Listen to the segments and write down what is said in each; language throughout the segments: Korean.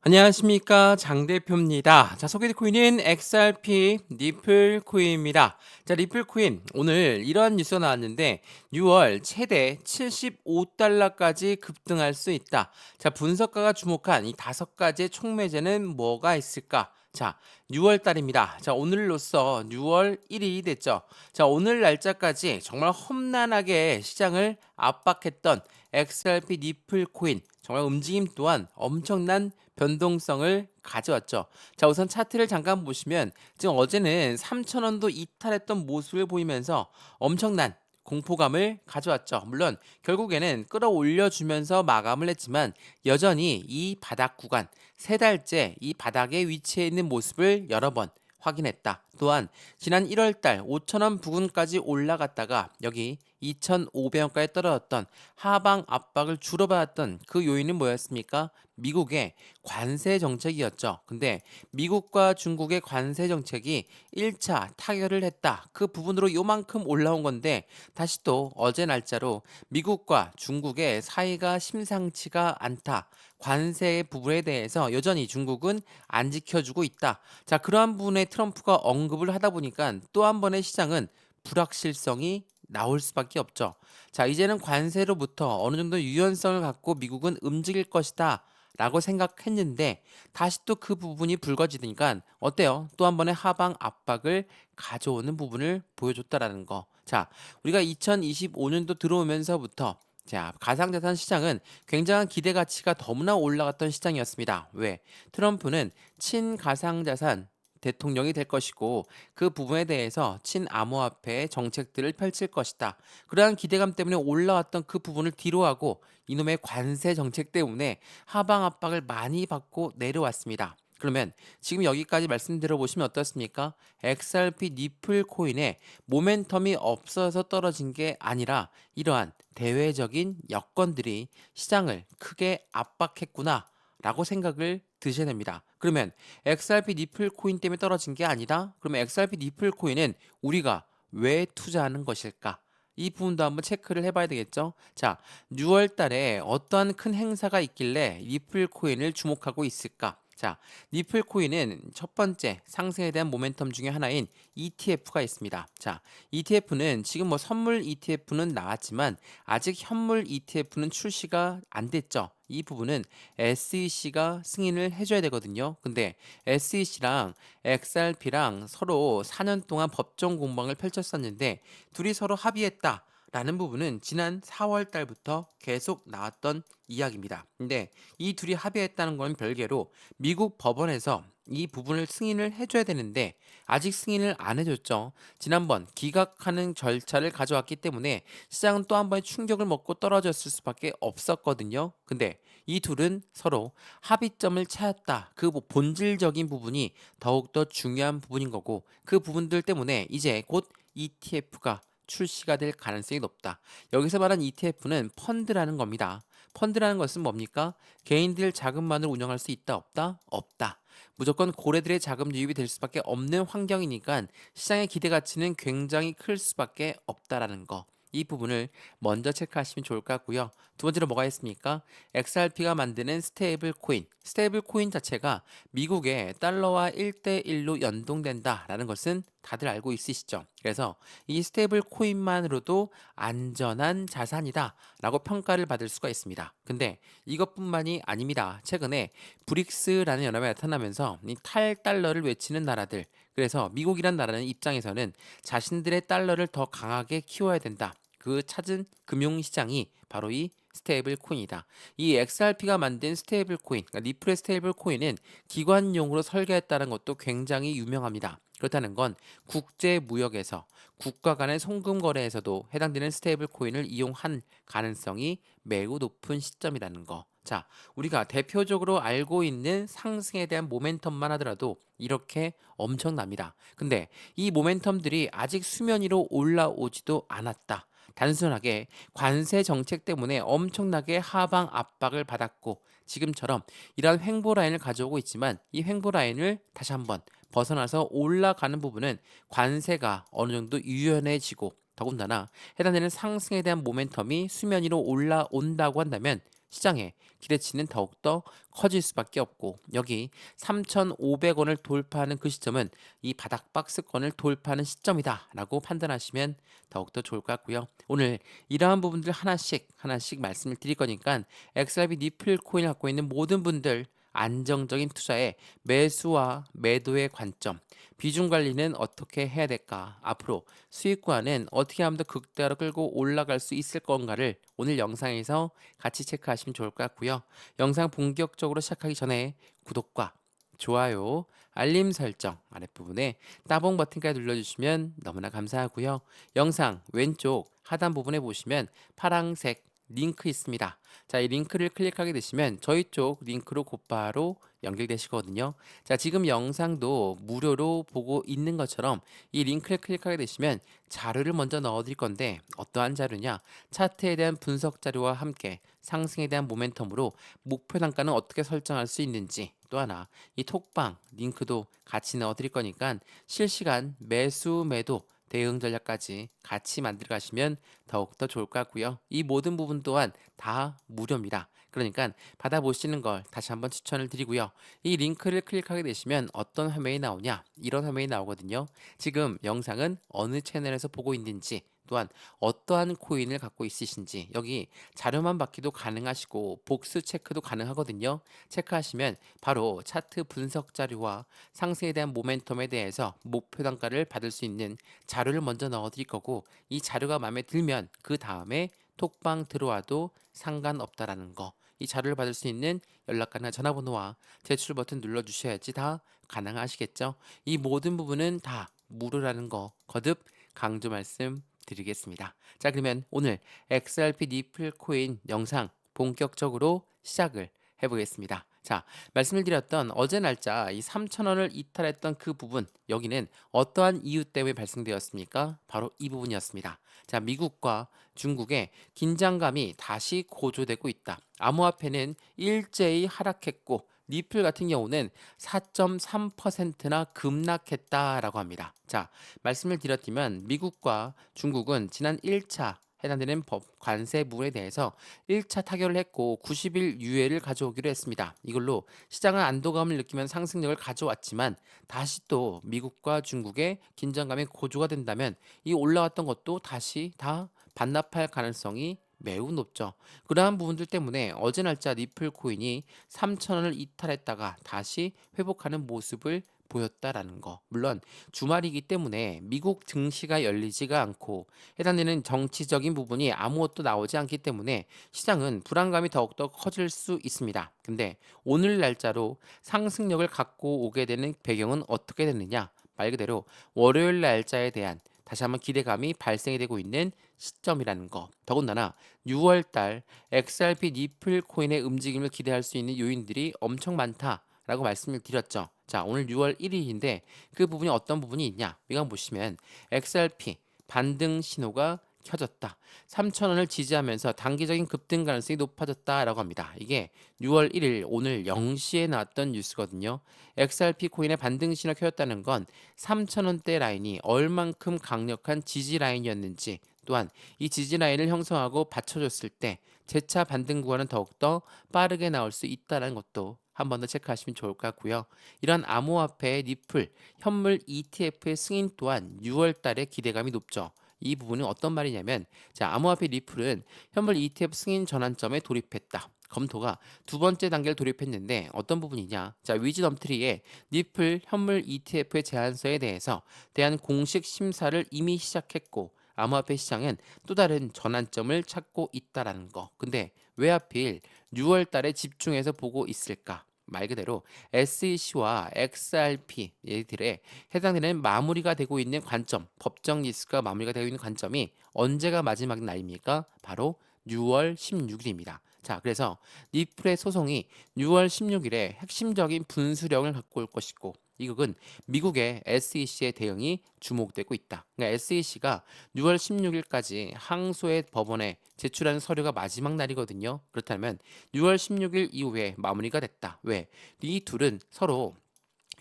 안녕하십니까 장 대표입니다. 자, 소개될 코인은 XRP 리플 코인입니다. 자, 리플 코인 오늘 이런 뉴스가 나왔는데 6월 최대 75달러까지 급등할 수 있다. 자, 분석가가 주목한 이 5가지의 촉매제는 뭐가 있을까? 자, 6월 달입니다. 자, 오늘로써 6월 1일이 됐죠. 자, 오늘 날짜까지 정말 험난하게 시장을 압박했던 XRP 리플 코인 정말 움직임 또한 엄청난 변동성을 가져왔죠. 자, 우선 차트를 잠깐 보시면 지금 어제는 3,000원도 이탈했던 모습을 보이면서 엄청난 공포감을 가져왔죠. 물론 결국에는 끌어올려주면서 마감을 했지만 여전히 이 바닥 구간 3달째 이 바닥에 위치해 있는 모습을 여러 번 확인했다. 또한 지난 1월달 5,000원 부근까지 올라갔다가 여기 2,500원까지 떨어졌던 하방 압박을 주로 받았던 그 요인은 뭐였습니까? 미국의 관세 정책이었죠. 근데 미국과 중국의 관세 정책이 1차 타결을 했다. 그 부분으로 요만큼 올라온 건데 다시 또 어제 날짜로 미국과 중국의 사이가 심상치가 않다. 관세 부분에 대해서 여전히 중국은 안 지켜주고 있다. 자, 그러한 부분에 트럼프가 언급을 하다 보니까 또 한 번의 시장은 불확실성이 나올 수밖에 없죠. 자, 이제는 관세로부터 어느 정도 유연성을 갖고 미국은 움직일 것이다. 라고 생각했는데 다시 또 그 부분이 불거지니까 어때요? 또 한 번의 하방 압박을 가져오는 부분을 보여줬다라는 거. 자, 우리가 2025년도 들어오면서부터 자, 가상자산 시장은 굉장한 기대 가치가 너무나 올라갔던 시장이었습니다. 왜? 트럼프는 친가상자산 대통령이 될 것이고 그 부분에 대해서 친암호화폐 정책들을 펼칠 것이다. 그러한 기대감 때문에 올라왔던 그 부분을 뒤로하고 이놈의 관세 정책 때문에 하방 압박을 많이 받고 내려왔습니다. 그러면 지금 여기까지 말씀드려 보시면 어떻습니까? XRP 리플 코인의 모멘텀이 없어서 떨어진 게 아니라 이러한 대외적인 여건들이 시장을 크게 압박했구나 라고 생각을 드셔야 됩니다. 그러면 XRP 리플 코인 때문에 떨어진 게 아니라 그러면 XRP 리플 코인은 우리가 왜 투자하는 것일까? 이 부분도 한번 체크를 해봐야 되겠죠. 자, 6월 달에 어떠한 큰 행사가 있길래 리플 코인을 주목하고 있을까? 자, 리플 코인은 첫 번째 상승에 대한 모멘텀 중에 하나인 ETF가 있습니다. 자, ETF는 지금 뭐 선물 ETF는 나왔지만 아직 현물 ETF는 출시가 안 됐죠. 이 부분은 SEC가 승인을 해줘야 되거든요. 근데 SEC랑 XRP랑 서로 4년 동안 법정 공방을 펼쳤었는데 둘이 서로 합의했다. 라는 부분은 지난 4월 달부터 계속 나왔던 이야기입니다. 근데 이 둘이 합의했다는 건 별개로 미국 법원에서 이 부분을 승인을 해줘야 되는데 아직 승인을 안 해줬죠. 지난번 기각하는 절차를 가져왔기 때문에 시장은 또 한 번의 충격을 먹고 떨어졌을 수밖에 없었거든요. 근데 이 둘은 서로 합의점을 찾았다. 그 본질적인 부분이 더욱더 중요한 부분인 거고 그 부분들 때문에 이제 곧 ETF가 출시가 될 가능성이 높다. 여기서 말한 ETF는 펀드라는 겁니다. 펀드라는 것은 뭡니까? 개인들 자금만으로 운영할 수 있다 없다? 없다. 무조건 고래들의 자금 유입이 될 수밖에 없는 환경이니까 시장의 기대 가치는 굉장히 클 수밖에 없다라는 거. 이 부분을 먼저 체크하시면 좋을 것 같고요. 두 번째로 뭐가 있습니까? XRP가 만드는 스테이블 코인. 스테이블 코인 자체가 미국의 달러와 1대1로 연동된다라는 것은 다들 알고 있으시죠? 그래서 이 스테이블 코인만으로도 안전한 자산이다라고 평가를 받을 수가 있습니다. 근데 이것뿐만이 아닙니다. 최근에 브릭스라는 연합이 나타나면서 이 탈달러를 외치는 나라들 그래서 미국이란 나라는 입장에서는 자신들의 달러를 더 강하게 키워야 된다. 그 찾은 금융시장이 바로 이 스테이블 코인이다. 이 XRP가 만든 스테이블 코인, 그러니까 리플의 스테이블 코인은 기관용으로 설계했다는 것도 굉장히 유명합니다. 그렇다는 건 국제 무역에서 국가 간의 송금 거래에서도 해당되는 스테이블 코인을 이용한 가능성이 매우 높은 시점이라는 거. 자, 우리가 대표적으로 알고 있는 상승에 대한 모멘텀만 하더라도 이렇게 엄청납니다. 근데 이 모멘텀들이 아직 수면 위로 올라오지도 않았다. 단순하게 관세 정책 때문에 엄청나게 하방 압박을 받았고 지금처럼 이러한 횡보 라인을 가져오고 있지만 이 횡보 라인을 다시 한번 벗어나서 올라가는 부분은 관세가 어느 정도 유연해지고 더군다나 해당되는 상승에 대한 모멘텀이 수면 위로 올라온다고 한다면 시장의 기대치는 더욱더 커질 수밖에 없고 여기 3,500원을 돌파하는 그 시점은 이 바닥 박스권을 돌파하는 시점이다라고 판단하시면 더욱더 좋을 것 같고요. 오늘 이러한 부분들 하나씩 하나씩 말씀을 드릴 거니까 XRP 니플 코인을 갖고 있는 모든 분들 안정적인 투자에 매수와 매도의 관점, 비중 관리는 어떻게 해야 될까? 앞으로 수익과는 어떻게 하면 더 극대화로 끌고 올라갈 수 있을 건가를 오늘 영상에서 같이 체크하시면 좋을 것 같고요. 영상 본격적으로 시작하기 전에 구독과 좋아요, 알림 설정 아랫부분에 따봉 버튼까지 눌러주시면 너무나 감사하고요. 영상 왼쪽 하단 부분에 보시면 파랑색 링크 있습니다. 자, 이 링크를 클릭하게 되시면 저희 쪽 링크로 곧바로 연결되시거든요. 자, 지금 영상도 무료로 보고 있는 것처럼 이 링크를 클릭하게 되시면 자료를 먼저 넣어 드릴 건데 어떠한 자료냐? 차트에 대한 분석 자료와 함께 상승에 대한 모멘텀으로 목표 단가는 어떻게 설정할 수 있는지 또 하나 이 톡방 링크도 같이 넣어 드릴 거니까 실시간 매수 매도 대응 전략까지 같이 만들어 가시면 더욱더 좋을 것 같고요. 이 모든 부분 또한 다 무료입니다. 그러니까 받아보시는 걸 다시 한번 추천을 드리고요. 이 링크를 클릭하게 되시면 어떤 화면이 나오냐? 이런 화면이 나오거든요. 지금 영상은 어느 채널에서 보고 있는지 또한 어떠한 코인을 갖고 있으신지 여기 자료만 받기도 가능하시고 복수 체크도 가능하거든요. 체크하시면 바로 차트 분석 자료와 상승에 대한 모멘텀에 대해서 목표 단가를 받을 수 있는 자료를 먼저 넣어 드릴 거고 이 자료가 마음에 들면 그 다음에 톡방 들어와도 상관없다라는 거. 이 자료를 받을 수 있는 연락처나 전화번호와 제출 버튼 눌러주셔야지 다 가능하시겠죠. 이 모든 부분은 다 무료라는 거 거듭 강조 말씀 드리겠습니다. 자, 그러면 오늘 XRP 니플 코인 영상 본격적으로 시작을 해보겠습니다. 자, 말씀을 드렸던 어제 날짜 이 3,000원을 이탈했던 그 부분 여기는 어떠한 이유 때문에 발생되었습니까? 바로 이 부분이었습니다. 자, 미국과 중국의 긴장감이 다시 고조되고 있다. 암호화폐는 일제히 하락했고 니플 같은 경우는 4.3%나 급락했다라고 합니다. 자, 말씀을 드렸지만 미국과 중국은 지난 1차 해당되는 법 관세 부분에 대해서 1차 타결을 했고 90일 유예를 가져오기로 했습니다. 이걸로 시장은 안도감을 느끼면 상승력을 가져왔지만 다시 또 미국과 중국의 긴장감이 고조가 된다면 이 올라왔던 것도 다시 다 반납할 가능성이 매우 높죠. 그러한 부분들 때문에 어제 날짜 리플 코인이 3,000원을 이탈했다가 다시 회복하는 모습을 보였다라는 거. 물론 주말이기 때문에 미국 증시가 열리지가 않고 해당되는 정치적인 부분이 아무것도 나오지 않기 때문에 시장은 불안감이 더욱더 커질 수 있습니다. 근데 오늘 날짜로 상승력을 갖고 오게 되는 배경은 어떻게 됐느냐? 말 그대로 월요일 날짜에 대한 다시 한번 기대감이 발생이 되고 있는 시점이라는 거. 더군다나 6월 달 XRP 니플 코인의 움직임을 기대할 수 있는 요인들이 엄청 많다라고 말씀을 드렸죠. 자, 오늘 6월 1일인데 그 부분이 어떤 부분이 있냐? 이거 보시면 XRP 반등 신호가 켜졌다. 3,000원을 지지하면서 단기적인 급등 가능성이 높아졌다라고 합니다. 이게 6월 1일 오늘 0시에 나왔던 뉴스거든요. XRP 코인의 반등 신호 켜졌다는 건 3,000원대 라인이 얼만큼 강력한 지지 라인이었는지 또한 이 지지 라인을 형성하고 받쳐줬을 때 재차 반등 구간은 더욱더 빠르게 나올 수 있다는 것도 한 번 더 체크하시면 좋을 것 같고요. 이런 암호화폐의 니플, 현물 ETF의 승인 또한 6월 달에 기대감이 높죠. 이 부분은 어떤 말이냐면 자, 암호화폐 리플은 현물 ETF 승인 전환점에 돌입했다. 검토가 두 번째 단계를 돌입했는데 어떤 부분이냐? 자, 위즈덤트리의 니플 현물 ETF의 제안서에 대해서 대한 공식 심사를 이미 시작했고 암호화폐 시장은 또 다른 전환점을 찾고 있다라는 거. 근데 왜 하필 6월 달에 집중해서 보고 있을까? 말 그대로 SEC와 XRP 얘들의 해당되는 마무리가 되고 있는 관점, 법정 리스크가 마무리가 되고 있는 관점이 언제가 마지막 날입니까? 바로 6월 16일입니다. 자, 그래서 니플의 소송이 6월 16일에 핵심적인 분수령을 갖고 올 것이고 이것은 미국의 SEC의 대응이 주목되고 있다. 그러니까 SEC가 6월 16일까지 항소의 법원에 제출하는 서류가 마지막 날이거든요. 그렇다면 6월 16일 이후에 마무리가 됐다. 왜? 이 둘은 서로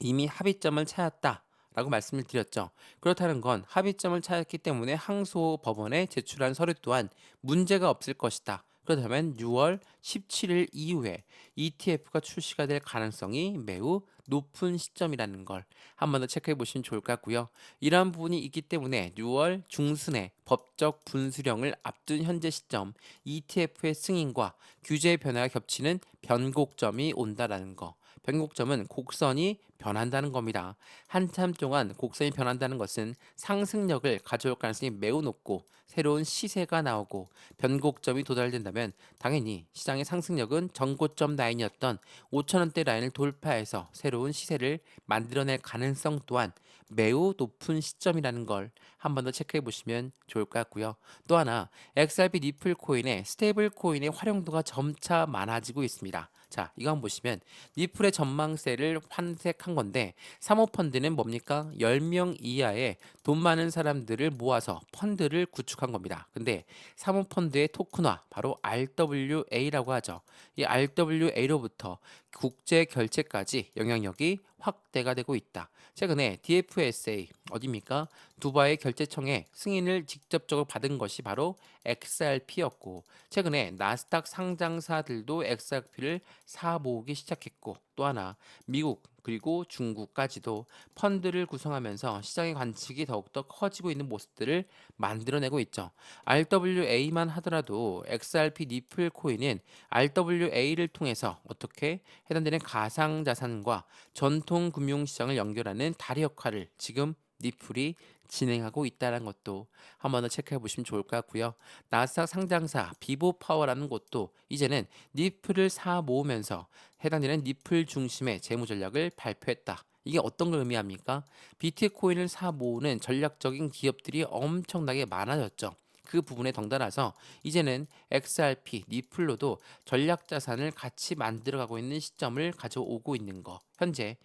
이미 합의점을 찾았다. 라고 말씀을 드렸죠. 그렇다는 건 합의점을 찾았기 때문에 항소 법원에 제출한 서류 또한 문제가 없을 것이다. 그렇다면 6월 17일 이후에 ETF가 출시가 될 가능성이 매우 높은 시점이라는 걸 한 번 더 체크해 보시면 좋을 것 같고요. 이러한 부분이 있기 때문에 6월 중순에 법적 분수령을 앞둔 현재 시점 ETF의 승인과 규제 변화가 겹치는 변곡점이 온다라는 거. 변곡점은 곡선이 변한다는 겁니다. 한참 동안 곡선이 변한다는 것은 상승력을 가져올 가능성이 매우 높고 새로운 시세가 나오고 변곡점이 도달된다면 당연히 시장의 상승력은 전고점 라인이었던 5천원대 라인을 돌파해서 새로운 시세를 만들어낼 가능성 또한 매우 높은 시점이라는 걸 한 번 더 체크해 보시면 좋을 것 같고요. 또 하나 XRP 니플 코인의 스테이블 코인의 활용도가 점차 많아지고 있습니다. 자, 이거 한번 보시면 니플의 전망세를 환색한 건데 사모펀드는 뭡니까? 10명 이하의 돈 많은 사람들을 모아서 펀드를 구축한 겁니다. 근데 사모펀드의 토큰화, 바로 RWA라고 하죠. 이 RWA로부터 국제 결제까지 영향력이 확대가 되고 있다. 최근에 DFSA 어디입니까? 두바이 결제청에 승인을 직접적으로 받은 것이 바로 XRP였고 최근에 나스닥 상장사들도 XRP를 사 모으기 시작했고 또 하나 미국 그리고 중국까지도 펀드를 구성하면서 시장의 관측이 더욱더 커지고 있는 모습들을 만들어내고 있죠. RWA만 하더라도 XRP 니플 코인은 RWA를 통해서 어떻게 해당되는 가상자산과 전통 금융시장을 연결하는 다리 역할을 지금 니플이 진행하고 있다는 것도 한 번 더 체크해 보시면 좋을 것 같고요. 나스닥 상장사 비보파워라는 곳도 이제는 니플을 사 모으면서 해당되는 니플 중심의 재무 전략을 발표했다. 이게 어떤 걸 의미합니까? 비트코인을 사 모으는 전략적인 기업들이 엄청나게 많아졌죠. 그 부분에 덩달아서 이제는 XRP, 니플로도 전략 자산을 같이 만들어가고 있는 시점을 가져오고 있는 거. 현재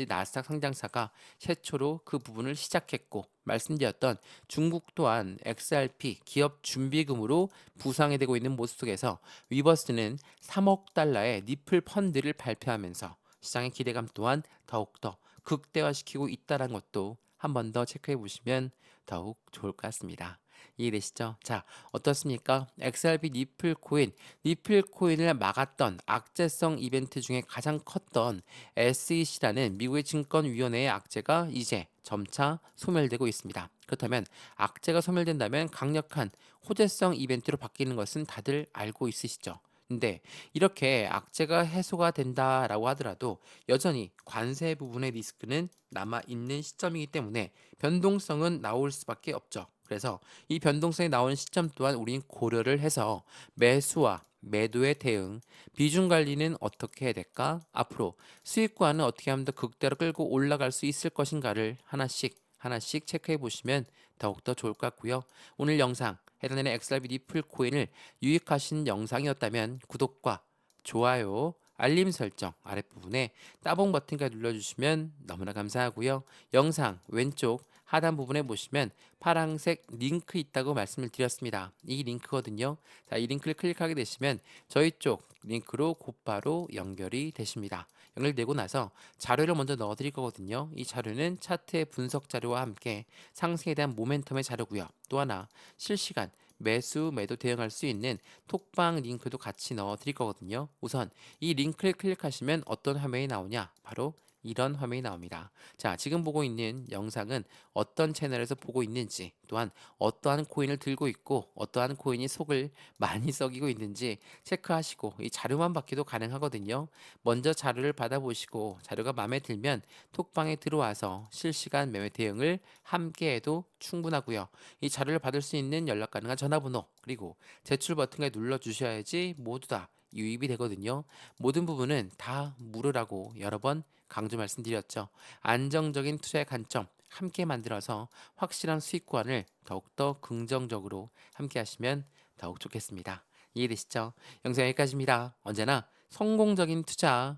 나스닥 상장사가 최초로 그 부분을 시작했고 말씀드렸던 중국 또한 XRP 기업 준비금으로 부상이 되고 있는 모습 속에서 위버스는 3억 달러의 니플 펀드를 발표하면서 시장의 기대감 또한 더욱더 극대화시키고 있다는 것도 한 번 더 체크해 보시면 더욱 좋을 것 같습니다. 이해되시죠? 자, 어떻습니까? XRP 니플 코인을 막았던 악재성 이벤트 중에 가장 컸던 SEC라는 미국의 증권위원회의 악재가 이제 점차 소멸되고 있습니다. 그렇다면 악재가 소멸된다면 강력한 호재성 이벤트로 바뀌는 것은 다들 알고 있으시죠? 근데 이렇게 악재가 해소가 된다라고 하더라도 여전히 관세 부분의 리스크는 남아 있는 시점이기 때문에 변동성은 나올 수밖에 없죠. 그래서 이 변동성이 나오는 시점 또한 우리는 고려를 해서 매수와 매도의 대응, 비중 관리는 어떻게 해야 될까? 앞으로 수익과는 어떻게 하면 더 극대로 끌고 올라갈 수 있을 것인가를 하나씩 체크해 보시면 더욱더 좋을 것 같고요. 오늘 영상 해당되는 XRP 니플 코인을 유익하신 영상이었다면 구독과 좋아요, 알림 설정 아랫부분에 따봉 버튼까지 눌러주시면 너무나 감사하고요. 영상 왼쪽 하단 부분에 보시면 파란색 링크 있다고 말씀을 드렸습니다. 이 링크거든요. 자, 이 링크를 클릭하게 되시면 저희 쪽 링크로 곧바로 연결이 되십니다. 연결되고 나서 자료를 먼저 넣어 드릴 거거든요. 이 자료는 차트의 분석 자료와 함께 상승에 대한 모멘텀의 자료고요. 또 하나 실시간 매수 매도 대응할 수 있는 톡방 링크도 같이 넣어 드릴 거거든요. 우선 이 링크를 클릭하시면 어떤 화면이 나오냐? 바로 이런 화면이 나옵니다. 자, 지금 보고 있는 영상은 어떤 채널에서 보고 있는지, 또한 어떠한 코인을 들고 있고 어떠한 코인이 속을 많이 썩이고 있는지 체크하시고 이 자료만 받기도 가능하거든요. 먼저 자료를 받아보시고 자료가 마음에 들면 톡방에 들어와서 실시간 매매 대응을 함께해도 충분하고요. 이 자료를 받을 수 있는 연락 가능한 전화번호 그리고 제출 버튼을 눌러주셔야지 모두 다 유입이 되거든요. 모든 부분은 다 무료라고 여러 번 강조 말씀드렸죠. 안정적인 투자의 관점 함께 만들어서 확실한 수익관을 더욱더 긍정적으로 함께 하시면 더욱 좋겠습니다. 이해되시죠? 영상 여기까지입니다. 언제나 성공적인 투자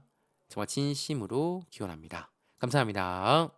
정말 진심으로 기원합니다. 감사합니다.